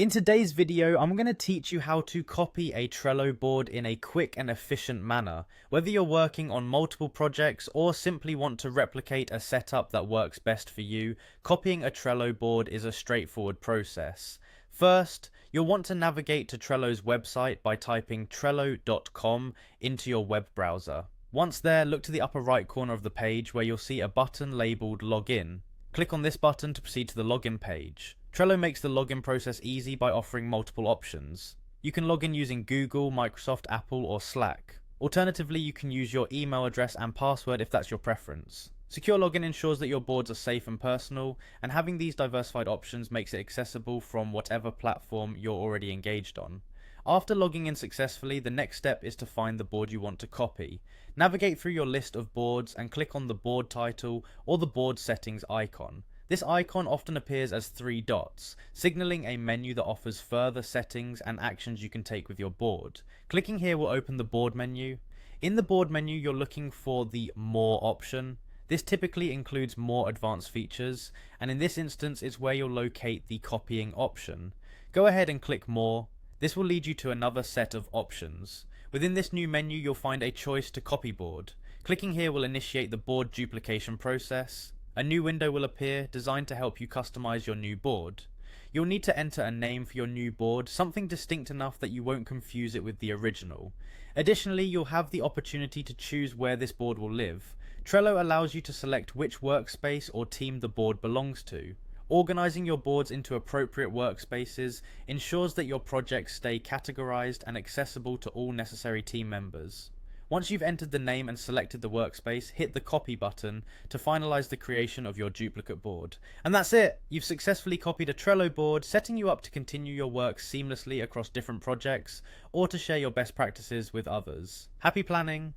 In today's video, I'm going to teach you how to copy a Trello board in a quick and efficient manner. Whether you're working on multiple projects or simply want to replicate a setup that works best for you, copying a Trello board is a straightforward process. First, you'll want to navigate to Trello's website by typing trello.com into your web browser. Once there, look to the upper right corner of the page where you'll see a button labeled Login. Click on this button to proceed to the login page. Trello makes the login process easy by offering multiple options. You can log in using Google, Microsoft, Apple, or Slack. Alternatively, you can use your email address and password if that's your preference. Secure login ensures that your boards are safe and personal, and having these diversified options makes it accessible from whatever platform you're already engaged on. After logging in successfully, the next step is to find the board you want to copy. Navigate through your list of boards and click on the board title or the board settings icon. This icon often appears as 3 dots, signaling a menu that offers further settings and actions you can take with your board. Clicking here will open the board menu. In the board menu, you're looking for the More option. This typically includes more advanced features, and in this instance, it's where you'll locate the copying option. Go ahead and click More. This will lead you to another set of options. Within this new menu, you'll find a choice to copy board. Clicking here will initiate the board duplication process. A new window will appear, designed to help you customize your new board. You'll need to enter a name for your new board, something distinct enough that you won't confuse it with the original. Additionally, you'll have the opportunity to choose where this board will live. Trello allows you to select which workspace or team the board belongs to. Organizing your boards into appropriate workspaces ensures that your projects stay categorized and accessible to all necessary team members. Once you've entered the name and selected the workspace, hit the copy button to finalize the creation of your duplicate board. And that's it! You've successfully copied a Trello board, setting you up to continue your work seamlessly across different projects or to share your best practices with others. Happy planning!